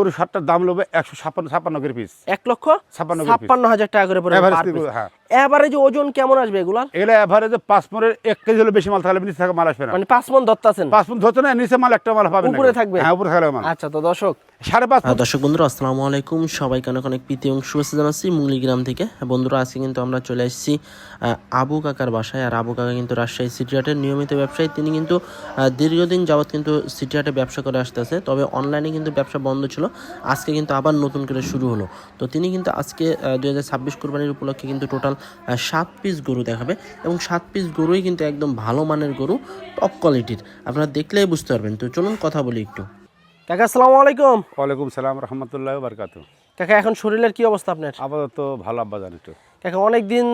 গরু 7টার দাম লবে 156 করে পিস। 1,56,500 টাকা করে পড়বে পার পিস। হ্যাঁ, এভারেজ ওজন কেমন আসবে এগুলার? এগুলা এভারেজে 5 মনের 1 কেজি হলে বেশি মাল থাকলে নিচে থাকা মাল আসবে না। মানে 5 মণ ধরতাছেন? 5 মন ধরতে না, নিচে মাল একটা মাল পাবেন না। উপরে থাকবে? হ্যাঁ, উপরে থাকবে মাল। আচ্ছা, তো দর্শক 5.5 দর্শক বন্ধুরা আসসালামু আলাইকুম, সবাইকে অনেক অনেক প্রীতি এবং শুভেচ্ছা জানাচ্ছি মুঙ্গলিগ্রাম থেকে। বন্ধুরা আজকে কিন্তু আমরা চলে এসেছি আবু কাকার বাসায়। আর আবু কাকা কিন্তু রাজশাহী সিটি হাটের নিয়মিত ব্যবসায়ী। তিনি কিন্তু দীর্ঘদিন যাবৎ কিন্তু সিটি হাটে ব্যবসা করে আসতেছে, তবে অনলাইনে কিন্তু ব্যবসা বন্ধ ছিল। আজকে কিন্তু আবার নতুন করে শুরু হলো। তো তিনি কিন্তু আজকে 2026 কোরবানির উপলক্ষে কিন্তু টোটাল 7 পিস গরু দেখাবে, এবং 7 পিস গরুই কিন্তু একদম ভালো মানের গরু, টপ কোয়ালিটির। আপনারা দেখলেই বুঝতে পারবেন। তো চলুন কথা বলি একটু। কাকা আসসালামু আলাইকুম। ওয়ালাইকুম সালাম রাহমাতুল্লাহি ওয়া বারাকাতুহু। কাকা এখন শরীরের কি অবস্থা আপনার? আপাতত ভালো আব্বাজান একটু। কাকা অনেকদিন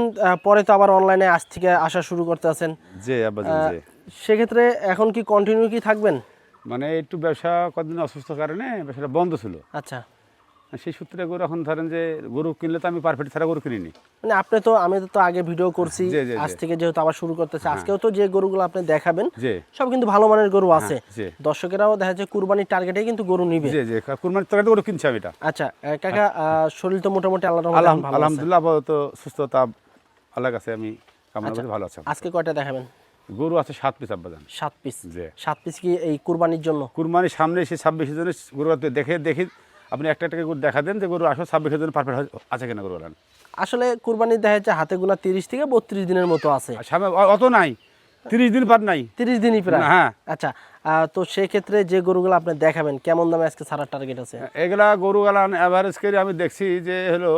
পরে তো আবার অনলাইনে আজ থেকে আসা শুরু করতে আছেন। জি আব্বাজান, জি। সেক্ষেত্রে এখন কি কন্টিনিউ কি থাকবেন? মানে একটু ব্যবসা কদিন অসুস্থ কারণে ব্যবসাটা বন্ধ ছিল। আচ্ছা, সেই সূত্রে গরু এখন ধরেন যে গরু কিনলে তো আমি পারফেক্ট ছাড়া গরু কিনিনি। মানে আমি তো আগে ভিডিও করছি, জি, জি, আজ জি। থেকে যেহেতু আবার শুরু করতেছে, আজকেও তো যে গরুগুলো আপনি দেখাবেন জি সব কিন্তু ভালো মানের গরু আছে। জি দর্শকেরাও দেখা যাচ্ছে কুরবানির টার্গেটে কিন্তু গরু নিবে। জি জি কুরবানির টাকাতে গরু কিনছি আমি এটা। আচ্ছা কাকা, শরীর তো মোটামুটি আল্লাহর রহমতে এখন ভালো আছে। আলহামদুলিল্লাহ, আপাতত সুস্থতা আল্লাহর কাছে আমি কামনা করি, ভালো আছে। আজকে কয়টা দেখাবেন? গরু আছে 7 পিস আব্বাজান। 7 পিস। জি। 7 পিস কি এই কুরবানির জন্য? কুরবানির সামনে এসে 26 জনের গরু দেখি আপনি একটা একটা গরু দেখা দেন যে গরু আসলে 26 জন পারফেক্ট আছে কিনা গরু। আসলে কুরবানির দেখা যাচ্ছে হাতে গোনা 30 থেকে 32 দিনের মতো আছে। সামনে অত নাই, 30 দিন পার নাই, 30 দিনই প্রায়। হ্যাঁ। আচ্ছা, তো সেই ক্ষেত্রে যে গরুগুলো আপনি দেখাবেন কেমন দামে আজকে ছাড়ার টার্গেট আছে? এগুলা গরুগুলা অ্যাভারেজ করে আমি দেখছি যে হলো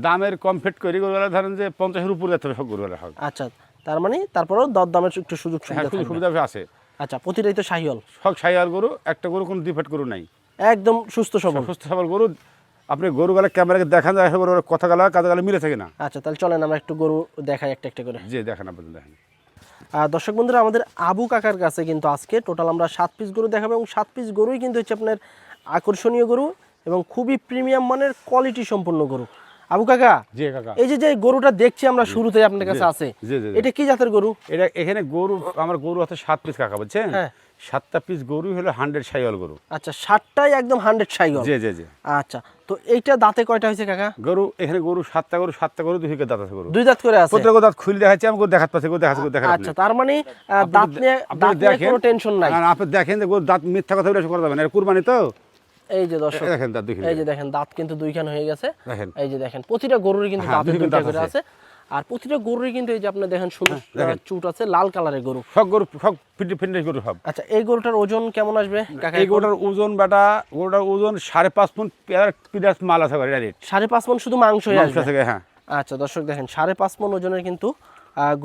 দামের কমফিট করি গরুগুলা ধরেন যে 50-এর উপরে যেতে হবে সব গরুগুলা হবে। আচ্ছা, তার মানে তারপরেও দরদামের একটু সুযোগ হ্যাঁ, সুবিধা থাকবে। সুবিধা আছে। আচ্ছা, প্রতিটাই তো শাহিওয়াল? সব সাইয়ার গরু, একটা গরু কোনো ডিফেক্ট গরু নাই, একদম সুস্থ সবল সুস্থ সবল গরু। আপনি গরুগুলা ক্যামেরাকে দেখান যায় গরুর কথাগুলা কাজগুলা মিলে থাকে না। আচ্ছা, তাহলে চলেন আমরা একটু গরু দেখাই একটা একটা করে। জি দেখেন আপনাদের দেখেন। দর্শক বন্ধুরা, আমাদের আবু কাকার কাছে কিন্তু আজকে টোটাল আমরা 7 পিস গরু দেখাবো, এবং 7 পিস গরুই কিন্তু হচ্ছে আপনার আকর্ষণীয় গরু এবং খুবই প্রিমিয়াম মানের কোয়ালিটি সম্পন্ন গরু। আবু কাকা, জি কাকা, এই যে গরুটা দেখছি আমরা শুরুতে আপনার কাছে আছে, জি, জি, জি। এটা কি জাতের গরু? এটা এখানে গরু আমার গরু আছে 7 পিস কাকা, বুঝছেন? হ্যাঁ। 7টা পিস গরু হলো 100 সাইয়াল গরু। আচ্ছা, 7টাই একদম 100 শাহিওয়াল? জি জি জি। আচ্ছা, তো এইটা দাঁতে কয়টা হয়েছে কাকা? গরু এখানে গরু 7টা গরু 2 দাঁত আছে গরু। 2 দাঁত করে আছে? প্রত্যেক দাঁত খুলে দেখাচ্ছি আমি, গরু দেখাতে পাচ্ছি, গরু দেখাচ্ছি, দেখেন আপনি। আচ্ছা, তার মানে দাঁত নিয়ে কোনো টেনশন নাই। না, আপনি দেখেন যে গরু দাঁত মিথ্যা কথা বলে করা যাবে না, এটা কুরবানি তো। এই যে দর্শক দেখেন দাঁত দেখেন, এই যে দেখেন দাঁত কিন্তু দুইখান হয়ে গেছে। দেখেন। এই যে দেখেন প্রতিটা গরুরই কিন্তু হ্যাঁ, দাঁতে দুইখান দুইটা দাঁত করে আছে। আছে, আর প্রতিটা গরুরই কিন্তু এই যে আপনি দেখেন সুন্দর দেখেন। চুট আছে, লাল কালারের গরু। সব গরু সব ফিটনেস গরু সব। আচ্ছা, এই গরুটার ওজন কেমন আসবে কাকা? এই গরুটার ওজন গরুটার ওজন 5.5 মণ পিরাস মাল আছে ডাইরেক্ট 5.5 মণ শুধু মাংসই মাংস আসবে? থেকে, হ্যাঁ। আচ্ছা দর্শক দেখেন 5.5 মণ ওজনের কিন্তু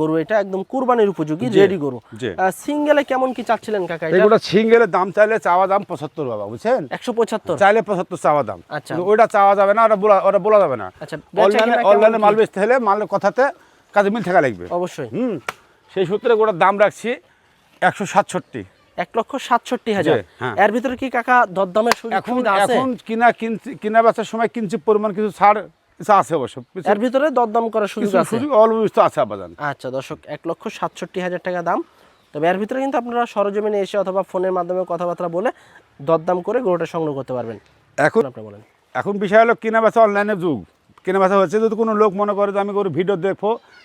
গরু, এটা একদম কুরবানির উপযোগী জি, রেডি গরু। জি। সিঙ্গেলে কেমন কি চাচ্ছিলেন কাকা এটা? এগুলো সিঙ্গেলের দাম চাইলে চাওয়া দাম 75 বাবা, বুঝছেন? 175? চাইলে 75 চাওয়া দাম। আচ্ছা। কিন্তু ওইটা চাওয়া যাবে না, ওটা বলা যাবে না। আচ্ছা, বেচা কিনা কেমন অনলাইনে কি? মাল বেচতে হলে মালের কথাতে কাজে মিল থাকা লাগবে। অবশ্যই। সেই সূত্রে ওটার দাম রাখছি 167। 1,67,000। জি, হ্যাঁ। এর ভিতরে কি কাকা দরদামের সুযোগ এখন সুবিধা আছে? এখন কিনা বেচার সময় কিনছি পরিমাণ কিছু ছাড় কিছু আছে অবশ্য। এর ভিতরে দরদাম করার সুযোগ আছে? সুযোগ অল্প বিস্তর আছে আবাদান। আচ্ছা দর্শক, 1,67,000 টাকা দাম। তবে এর ভিতরে কিন্তু আপনারা সরজমিনে এসে অথবা ফোনের মাধ্যমে কথাবার্তা বলে দরদাম করে গরুটা সংগ্রহ করতে পারবেন। এখন আপনি বলেন। এখন বিষয় হলো কিনা বেচা অনলাইনের যুগ। কেনা বেচা হচ্ছে, যদি কোনো লোক মনে করে যে আমি গরু ভিডিও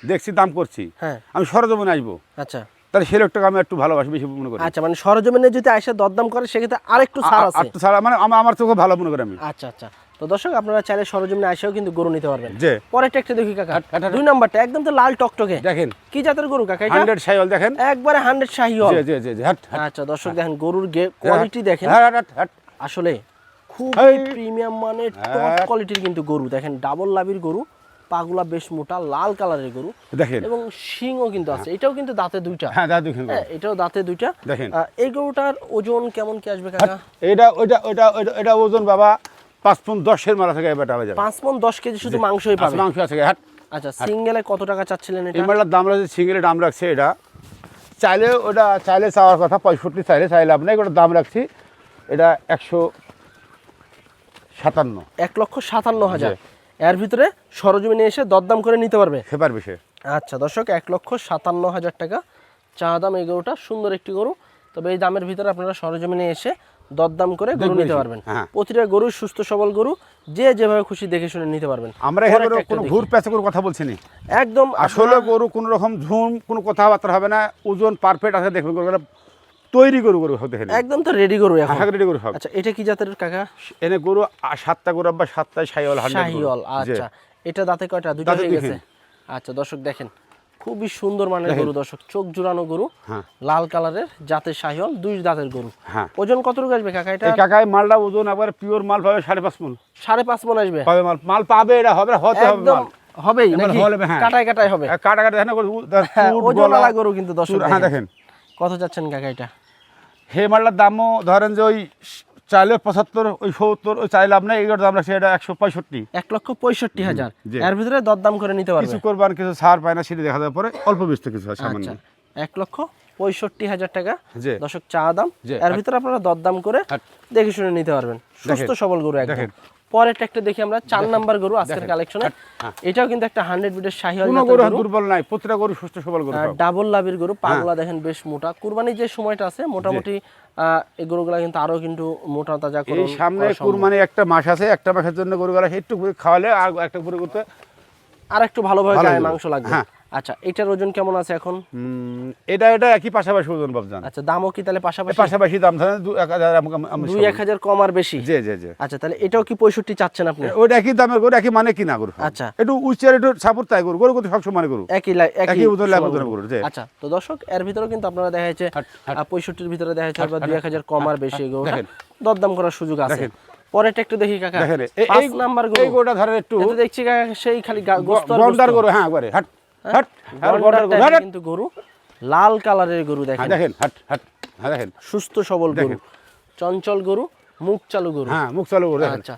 দেখছি দাম করছি, হ্যাঁ। আমি সরজমিনে আসবো, আচ্ছা তাহলে সেই লোকটাকে আমি একটু ভালোবাসি, বেশি মনে করি। আচ্ছা, মানে সরজমিনে যদি এসে দরদাম করে সেক্ষেত্রে আরেকটু ছাড় আছে? একটু ছাড়া মানে আমার চোখে ভালো মনে করি আমি। আচ্ছা আচ্ছা, তো দর্শক আপনারা চাইলে সরজমিনে এসেও কিন্তু গরু নিতে পারবেন। জি। পরেরটা একটু দেখি কাকা, হাট। 2 নাম্বারটা একদম তো লাল টকটকে, দেখেন কি জাতের গরু কাকা এটা? 100 সাইওয়াল দেখেন, একবারে 100 শাহিওয়াল? জি জি জি জি, হাট হাট আচ্ছা দর্শক দেখেন গরুর কোয়ালিটি দেখেন, হাট হাট হাট। আসলে খুব এই। প্রিমিয়াম মানের টপ হ্যাঁ। কোয়ালিটির কিন্তু গরু। দেখেন ডাবল লাভির গরু, পাগুলা বেশ মোটা, লাল কালারের গরু, দেখেন। এবং শিংও কিন্তু আছে। এটাও কিন্তু দাঁতে দুইটা। হ্যাঁ দাদা দেখেন। হ্যাঁ, এটাও দাঁতে দুইটা। দেখেন। এই গরুটার ওজন কেমন কি আসবে কাকা? এটা ওজন বাবা 5 মণ 10-এর মালা থেকে এবার যাবে। 5 মণ 10 কেজি শুধু মাংসই পাবে? মাংস আছে, হাট। আচ্ছা, সিঙ্গেলে কত টাকা চাচ্ছিলেন এটা? এই মালটার দাম রাখছে, সিঙ্গেলের দাম রাখছে এটা চাইলে চাওয়ার কথা 65, চাইলে আপনার ওটার দাম রাখছি এটা 157। 1,57,000। এর ভিতরে সরজমিনে এসে দরদাম করে নিতে পারবে? সেবার বিষয়। আচ্ছা দর্শক, 1,57,000 টাকা চা দাম এই গরুটা। সুন্দর একটি গরু, তবে এই দামের ভিতরে আপনারা সরজমিনে এসে দরদাম করে গরু দেখবেন নিতে কি? পারবেন। হ্যাঁ। প্রতিটা গরু সুস্থ সবল গরু, যে যেভাবে খুশি দেখে শুনে নিতে পারবেন। আমরা এখানে পরেরটা একটা কোনো দেখি। ঘুর প্যাঁচে কোনো কথা বলছি না, একদম আসলে গরু কোনো রকম ঝুম কোনো কথাবার্তা হবে না, ওজন পারফেক্ট আছে, দেখবেন গরুগুলো তৈরি গরু দেখেন একদম তো রেডি গরু এখন। রেডি গরু হবে। আচ্ছা, এটা কি জাতের কাকা? এনে গরু 7টা গরু বা 7টাই শাহিওয়াল, 100 গরু। শাহিওয়াল। আচ্ছা, এটা দাঁতে কয়টা? দুটো দাঁতে হয়ে দুই গেছে। আচ্ছা দর্শক দেখেন, খুবই সুন্দর মানের দেখেন। গরু দর্শক, চোখ জোড়ানো গরু, হ্যাঁ। লাল কালারের, জাতের শাহিওয়াল, 2 দাঁতের গরু। হ্যাঁ। ওজন কতটুকু আসবে কাকা এটা? এই কাকায় মালটা ওজন একবার পিওর মাল পাবে 5.5 মণ 5.5 মণ আসবে। পাবে, মাল পাবে, এটা হবে, হতে হবে একদম মাল। হবেই এবার নাকি? হবে, হ্যাঁ। কাটায় কাটায় হবে। কাটা দেখেন না গরু, হ্যাঁ, চুট, ওজনওয়ালা গলা, গরু কিন্তু দর্শক হ্যাঁ দেখেন। দেখেন। কত চাচ্ছেন কাকা এটা? হে মালটার দামও ধরেন যে ওই চাইলে 75, ওই 70, ওই চাইলে আপনার এইগুলোর দাম রাখছে এটা 165। 1,65,000। জি। এর ভিতরে দরদাম করে নিতে পারবে। কিছু করবার কিছু ছাড় পায় না, সেটা দেখা যাওয়ার পরে অল্প বিস্তর কিছু হয় সামান্য। আচ্ছা, 1,65,000 টাকা জি। দর্শক চা দাম। জি। এর ভিতরে আপনারা দরদাম করে দেখে শুনে নিতে পারবেন। সুস্থ সবল গরু একদম। দেখেন। পরেরটা একটা দেখি আমরা, 4 নাম্বার গরু আজকের কালেকশনে। এটাও কিন্তু একটা 100 বিটের শাহিওয়াল কোনো জাতের গরু গরু। দুর্বল নাই, প্রতিটা গরু সুস্থ সবল গরু সব। ডাবল লাভের গরু, পাগলা দেখেন বেশ মোটা। কুরবানির যে সময়টা আছে মোটামুটি এই গরুগুলা কিন্তু আরো কিন্তু মোটা তাজা করে। এই সামনে কুরবানি একটা মাস আছে, একটা মাসের জন্য গরুগুলা একটু খাওয়ালে আর একটা গরু করতে আর একটু ভালোভাবে ভালো গায়ে হবে। মাংস লাগবে। হ্যাঁ। আচ্ছা, এটার ওজন কেমন আছে এখন? এটা একই পাশাপাশি ওজন ভাবজান। আচ্ছা, দামও কি তাহলে পাশাপাশি? পাশাপাশি দাম ধরেন 2-1,000 কম আর বেশি? জি জি জি। আচ্ছা, তাহলে এটাও কি 65 চাচ্ছেন আপনি? ওইটা একই দামের গরু, একই মানে কিনা গরু। আচ্ছা। একটু উচ্চের একটু সাপোর্ট তাই গরু, গরু কিন্তু সবসময় মানে গরু একই ওজন লাগে, ওজনের গরু। জি। আচ্ছা, তো দর্শক এর ভিতরে কিন্তু আপনারা দেখা যাচ্ছে 65-র ভিতরে দেখা যাচ্ছে বা 2-1,000 কম আর বেশি গরু দেখেন। দরদাম করার সুযোগ আছে। দেখেন। পরেরটা একটু দেখি কাকা। দেখেন 5 নাম্বার গরু। এই গরুটা ধরেন একটু এটা দেখছি কাকা সেই খালি গোস্ত আর গন্ডার গোস্ত। গরু। হ্যাঁ একবারে হাট হাট গন্ডার গন্ডার গরু। টাইপের হাট কিন্তু গরু, লাল কালারের গরু হ্যাঁ দেখেন। দেখেন, হাট হাট হ্যাঁ দেখেন। সুস্থ সবল গরু, দেখেন। চঞ্চল গরু, মুখ চালু গরু। হ্যাঁ মুখ চালু গরু দেখেন। আচ্ছা,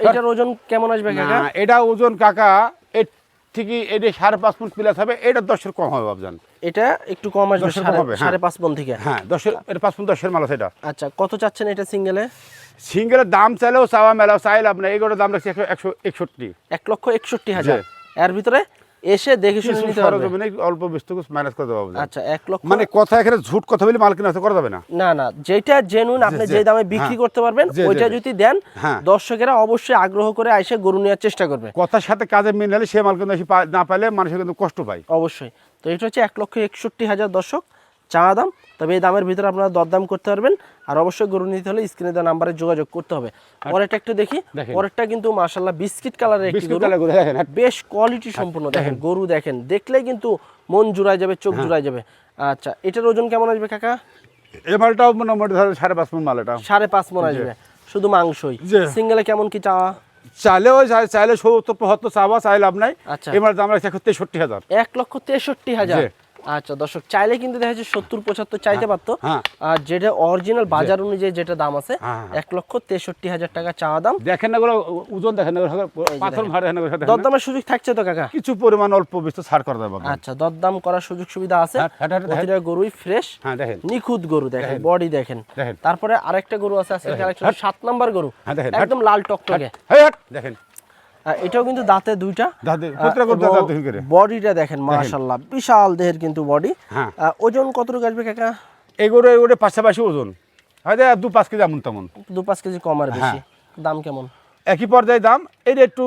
এটার ওজন কেমন আসবে কাকা? না, এটা ওজন কাকা এর থেকে এটা 5.5 মণ প্লাস হবে, এটা 10-এর কম হবে ভাবজান। এটা একটু কম আসবে, 10-এর কম হবে, হ্যাঁ। 5.5 মণ থেকে। হ্যাঁ 10-এর, এটা 5 মণ 10-এর মাল আছে এটা। আচ্ছা, কত চাচ্ছেন এটা সিঙ্গেলে? সিঙ্গেলের দাম চাইলেও চাওয়া মেলাও চাইলে আপনার এই গরুর দাম রাখছি 161। 1,61,000। এর ভিতরে এসে দেখে শুনে কিছু নিতে খরচ পারবে। হবে না, অল্প বিস্তর কিছু ম্যানেজ করতে পারবো। আচ্ছা, 1 লক্ষ। মানে কথা এখানে ঝুট কথা বলে মাল কিনা করা যাবে না। না না, যেটা জেনুইন আপনি জি, যে দামে হ্যাঁ। বিক্রি করতে পারবেন জি, জি, ওইটা জি। যদি দেন, হ্যাঁ। দর্শকেরা অবশ্যই আগ্রহ করে এসে গরু নেওয়ার চেষ্টা করবে। কথার সাথে কাজে মিল হলে সে মাল কিন্তু না পাইলে মানুষের কিন্তু কষ্ট পায়। অবশ্যই। তো এটা হচ্ছে 1,61,000 দর্শক চা দাম। তবে এই দামের ভিতরে আপনারা দরদাম করতে পারবেন। আর অবশ্যই গরু নিতে হলে স্ক্রিনে দেওয়া নাম্বারে যোগাযোগ করতে হবে। পরেরটা একটু দেখি। দেখেন। পরেরটা কিন্তু মাশাআল্লাহ বিস্কিট কালারের একটি বিস্কুট গরু, কালার গরু দেখেন। হাট। বেশ কোয়ালিটি সম্পূর্ণ। দেখেন গরু, দেখেন দেখলেই কিন্তু মন জুড়ায় যাবে, চোখ জুড়ায় যাবে। আচ্ছা, এটার ওজন কেমন আসবে কাকা? এই মালটাও মোটামুটি ধরেন 5.5 মণ মাল এটা। 5.5 মণ আসবে, শুধু মাংসই। জি। সিঙ্গেলে কেমন কি চাওয়া? চাইলে ওই চাইলে 70-75 চাওয়া, চাইলে লাভ নাই। আচ্ছা। এই মাল দাম রাখছি 163,000। 1,63,000। জি। আচ্ছা দর্শক, চাইলে কিন্তু দেখা যাচ্ছে 70-75 চাইতে পারতো। হ্যাঁ। আর যেটা অরিজিনাল বাজার অনুযায়ী যেটা দাম আছে, হ্যাঁ। 1,63,000 টাকা চাওয়া দাম। দেখেন না, ওজন দেখেন না, পাথর ভাড়া দেখেন না। দরদামের সুযোগ থাকছে তো কাকা? কিছু পরিমাণ অল্প বিস্তর ছাড় করা যাবে। আচ্ছা, দরদাম করার সুযোগ সুবিধা আছে। হ্যাঁ, হ্যাঁ, হ্যাঁ, প্রতিটা গরুই ফ্রেশ, হ্যাঁ দেখেন। নিখুঁত গরু। দেখেন বডি দেখেন। দেখেন। তারপরে আরেকটা গরু আছে আজকে কালেকশনে, 7 নাম্বার গরু, হ্যাঁ, দেখেন। একদম লাল টকটকে। এই হাট দেখেন। এটাও কিন্তু দাঁতে দুইটা। প্রতিটা গরু দাঁত দুই করে। বডিটা দেখেন মাশাআল্লাহ, বিশাল দেহের কিন্তু বডি। হ্যাঁ। ওজন কতটুকু আসবে কাকা? এই গরু পাশাপাশি ওজন হয়তো 2-5 কেজি এমন তেমন। 2-5 কেজি কম আর বেশি। দাম কেমন? একই পর্যায়ে দাম। এটা একটু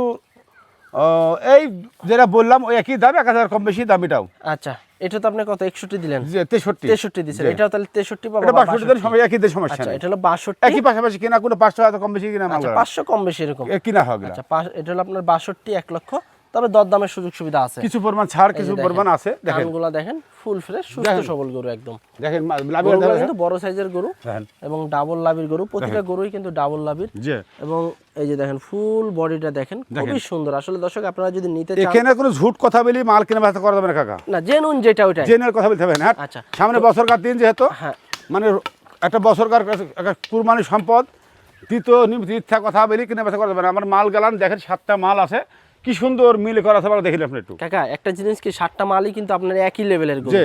এই যেটা বললাম ওই একই দাম, 1,000 কম বেশি দাম এটাও। আচ্ছা, এটা তো আপনি কত 61 দিলেন? যে 63 63 দিছেন। এটাও তাহলে 63 বা এটা 62 দিন সময় একই দেশ সমস্যা আচ্ছা, নেই। এটা হলো 62। একই পাশাপাশি কিনা, কোনো 500 টাকা কম বেশি কিনা মাল আচ্ছা, 500 কম বেশি এরকম কিনা হবে। আচ্ছা, এটা হলো আপনার 62, 1 লক্ষ। তবে দরদামের সুযোগ সুবিধা আছে। কিছু পরিমাণ ছাড়, কিছু পরিমাণ আছে। দেখেন কানগুলো দেখেন, ফুল ফ্রেশ, সুস্থ সবল গরু একদম। দেখেন গরুগুলো কিন্তু বড় সাইজের গরু দেখেন। এবং ডাবল লাভির গরু। প্রতিটা গরুই কিন্তু ডাবল লাভির। জি। এবং এই যে দেখেন ফুল বডিটা দেখেন, খুবই সুন্দর। আসলে দর্শক আপনারা যদি নিতে চান, এখানে কোনো ঝুট কথা বলি মাল কিনা বেচা করা যাবে না কাকা। না জেনুইন যেটা ওইটাই। জেনের কথা বলতে হবে না। আচ্ছা। সামনে বছরকার দিন যেহেতু, হ্যাঁ। মানে একটা বছরকার একটা কুরবানি সম্পদ, তীর্থা কথা বলি কিনে বেচা করা যাবে না। আমার মাল গেলাম দেখেন, 7টা মাল আছে, কি সুন্দর মিল করা আছে দেখিলে আপনি একটু। কাকা একটা জিনিস কি, 7টা মালই কিন্তু আপনার একই লেভেলের গরু। জি।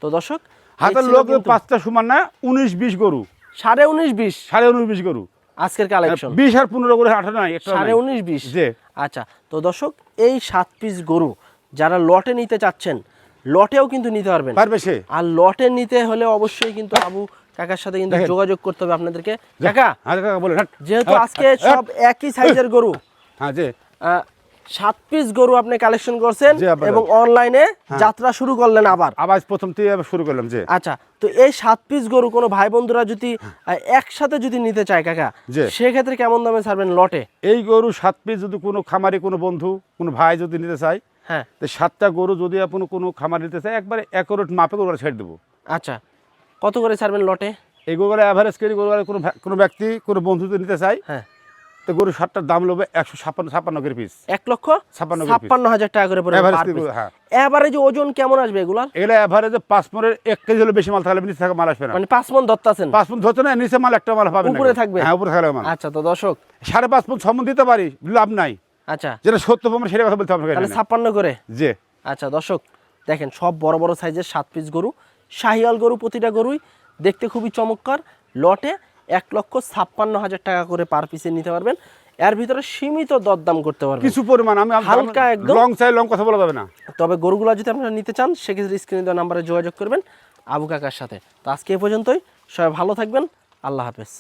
তো দর্শক হাতের লোক 5টা সমান না, 19-20 গরু, 19.5 19.5 গরু আজকের কালেকশন। 20 আর 15 করে 18 নাই, একটা 19.5। জি। আচ্ছা, তো দর্শক এই 7 পিস গরু যারা লটে নিতে চাচ্ছেন, লটেও কিন্তু নিতে পারবেন। পারবে সে। আর লটে নিতে হলে অবশ্যই কিন্তু আবু কাকার সাথে কিন্তু দেখেন। যোগাযোগ করতে হবে আপনাদেরকে। কাকা হ্যাঁ কাকা বলেন, হ্যাঁ। যেহেতু হ্যাঁ, আজকে হ্যাঁ, সব একই সাইজের গরু, হ্যাঁ জি 7 পিস গরু আপনি কালেকশন করছেন জি, আপনাদের। এবং অনলাইনে যাত্রা শুরু করলেন আবার। আবার প্রথম থেকে আবার শুরু করলাম যে আচ্ছা, তো এই 7 পিস গরু কোনো ভাই বন্ধুরা যদি একসাথে যদি নিতে চায় কাকা, জি। সেক্ষেত্রে কেমন দামে ছাড়বেন লটে? এই গরু 7 পিস যদি কোনো খামারি কোনো বন্ধু কোনো ভাই যদি নিতে চায়, হ্যাঁ তো 7টা গরু যদি আপনি কোনো খামার নিতে চায় একবারে অ্যাকুরেট মাপে গরু ছেড়ে দেবো। আচ্ছা, কত করে ছাড়বেন লটে? এই গরুগুলো অ্যাভারেজ কেজি গরু কোনো ব্যক্তি কোনো বন্ধু যদি নিতে চায়, হ্যাঁ তো গরু 7টার দাম লবে 156 করে পিস। 1,56,000 টাকা করে পড়বে Average per কি piece। হ্যাঁ। এভারেজে ওজন কেমন আসবে এগুলার? এগুলো অ্যাভারেজে 5 মনের 1 কেজি হলে বেশি মাল থাকলে নিচে থাকা মাল আসবে না। মানে 5 মণ ধরতাছেন? 5 মন ধরছে না, নিচে মাল একটা মাল পাবেন না। উপরে থাকবে? হ্যাঁ উপরে থাকলে মাল। আচ্ছা, তো দর্শক 5.5 মন 6 মন দিতে পারি, লাভ নাই। আচ্ছা, যেটা 70 মন সেটা কথা বলতে হবে তাহলে না। 56 করে। জি আচ্ছা দর্শক, দেখেন সব বড় বড় সাইজের 7 পিস গরু, শাহিয়াল গরু, প্রতিটা গরুই দেখতে খুবই চমৎকার। লটে 1,56,000 টাকা করে পার পিসে নিতে পারবেন। এর ভিতরে সীমিত দরদাম করতে পারবেন কিছু পরিমাণ আমি হালকা একদম। লং চাই লং কথা বলা যাবে না। তবে গরুগুলো যদি আপনারা নিতে চান সেক্ষেত্রে স্ক্রিনে দেওয়া নাম্বারে যোগাযোগ করবেন আবু কাকার সাথে। তো আজকে এ পর্যন্তই, সবাই ভালো থাকবেন, আল্লাহ হাফেজ।